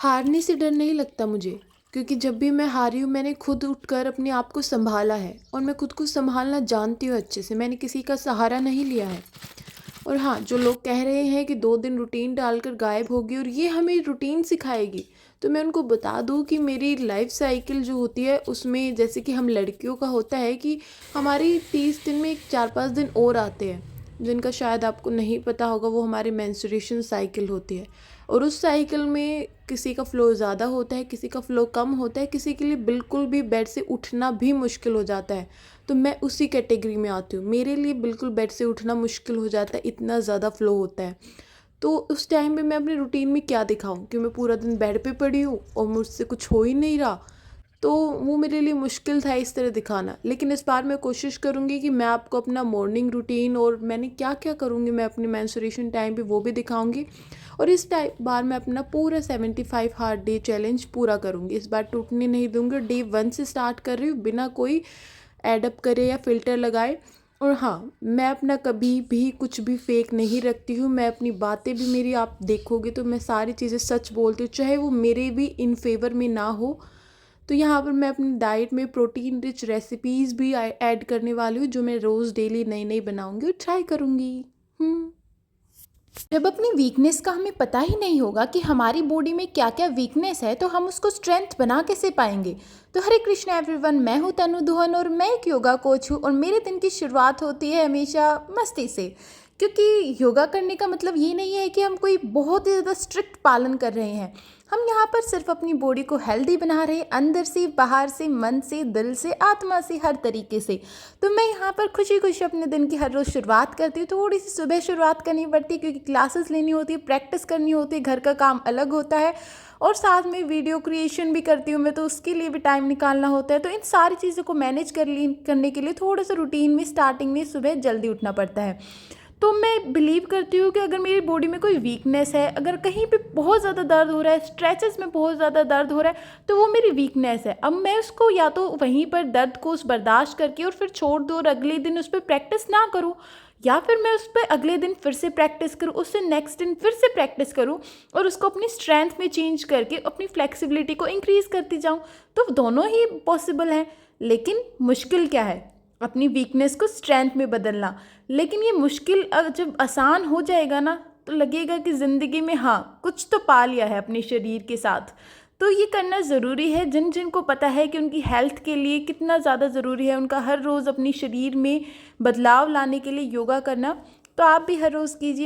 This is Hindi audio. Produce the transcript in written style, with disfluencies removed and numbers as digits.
हारने से डर नहीं लगता मुझे, क्योंकि जब भी मैं हारी हूँ मैंने खुद उठकर अपने आप को संभाला है और मैं खुद को संभालना जानती हूँ अच्छे से। मैंने किसी का सहारा नहीं लिया है। और हाँ, जो लोग कह रहे हैं कि 2 दिन रूटीन डालकर गायब होगी और ये हमें रूटीन सिखाएगी, तो मैं उनको बता दूँ कि मेरी लाइफ साइकिल जो होती है उसमें, जैसे कि हम लड़कियों का होता है कि हमारी 30 दिन में 4-5 दिन और आते हैं, जिनका शायद आपको नहीं पता होगा। वो हमारी मेंस्ट्रुएशन साइकिल होती है और उस साइकिल में किसी का फ़्लो ज़्यादा होता है, किसी का फ़्लो कम होता है, किसी के लिए बिल्कुल भी बेड से उठना भी मुश्किल हो जाता है। तो मैं उसी कैटेगरी में आती हूँ। मेरे लिए बिल्कुल बेड से उठना मुश्किल हो जाता है, इतना ज़्यादा फ़्लो होता है। तो उस टाइम पे मैं अपनी रूटीन में क्या दिखाऊँ कि मैं पूरा दिन बेड पे पड़ी हूँ और मुझसे कुछ हो ही नहीं रहा। तो वो मेरे लिए मुश्किल था इस तरह दिखाना। लेकिन इस बार मैं कोशिश करूँगी कि मैं आपको अपना मॉर्निंग रूटीन और मैंने क्या क्या करूँगी मैं अपनी मेंस्ट्रुएशन टाइम पे, वो भी दिखाऊँगी। और इस बार मैं अपना पूरा 75 हार्ड डे चैलेंज पूरा करूँगी। इस बार टूटने नहीं दूँगी। डे 1 से स्टार्ट कर रही हूँ, बिना कोई एडअप करे या फ़िल्टर लगाए। और हाँ, मैं अपना कभी भी कुछ भी फेक नहीं रखती हूँ। मैं अपनी बातें भी, मेरी आप देखोगे तो मैं सारी चीज़ें सच बोलती हूँ, चाहे वो मेरे भी इन फेवर में ना हो। तो यहाँ पर मैं अपनी डाइट में प्रोटीन रिच रेसिपीज़ भी ऐड करने वाली हूँ, जो मैं रोज़ डेली नई नई बनाऊँगी और ट्राई करूँगी। जब अपनी वीकनेस का हमें पता ही नहीं होगा कि हमारी बॉडी में क्या क्या वीकनेस है, तो हम उसको स्ट्रेंथ बना कैसे पाएंगे। तो हरे कृष्ण एवरीवन, मैं हूँ तनु दुहन और मैं एक योगा कोच हूँ और मेरे दिन की शुरुआत होती है हमेशा मस्ती से। क्योंकि योगा करने का मतलब ये नहीं है कि हम कोई बहुत ही ज़्यादा स्ट्रिक्ट पालन कर रहे हैं। हम यहाँ पर सिर्फ अपनी बॉडी को हेल्दी बना रहे हैं, अंदर से, बाहर से, मन से, दिल से, आत्मा से, हर तरीके से। तो मैं यहाँ पर खुशी खुशी अपने दिन की हर रोज़ शुरुआत करती हूँ। थोड़ी सी सुबह शुरुआत करनी पड़ती है क्योंकि क्लासेस लेनी होती है, प्रैक्टिस करनी होती है, घर का काम अलग होता है और साथ में वीडियो क्रिएशन भी करती हूँ मैं, तो उसके लिए भी टाइम निकालना होता है। तो इन सारी चीज़ों को मैनेज करने के लिए थोड़ा सा रूटीन में स्टार्टिंग में सुबह जल्दी उठना पड़ता है। तो मैं बिलीव करती हूँ कि अगर मेरी बॉडी में कोई वीकनेस है, अगर कहीं पे बहुत ज़्यादा दर्द हो रहा है, स्ट्रेचेस में बहुत ज़्यादा दर्द हो रहा है, तो वो मेरी वीकनेस है। अब मैं उसको या तो वहीं पर दर्द को उस बर्दाश्त करके और फिर छोड़ दूँ और अगले दिन उस पर प्रैक्टिस ना करूँ, या फिर मैं उस पर अगले दिन फिर से प्रैक्टिस करूँ, उससे नेक्स्ट दिन फिर से प्रैक्टिस करूँ और उसको अपनी स्ट्रेंथ में चेंज करके अपनी फ्लेक्सिबिलिटी को इंक्रीज़ करती जाऊँ। तो दोनों ही पॉसिबल हैं। लेकिन मुश्किल क्या है? अपनी वीकनेस को स्ट्रेंथ में बदलना। लेकिन ये मुश्किल जब आसान हो जाएगा ना, तो लगेगा कि ज़िंदगी में हाँ, कुछ तो पा लिया है अपने शरीर के साथ। तो ये करना ज़रूरी है। जिन जिन को पता है कि उनकी हेल्थ के लिए कितना ज़्यादा ज़रूरी है उनका हर रोज़ अपनी शरीर में बदलाव लाने के लिए योगा करना, तो आप भी हर रोज़ कीजिए।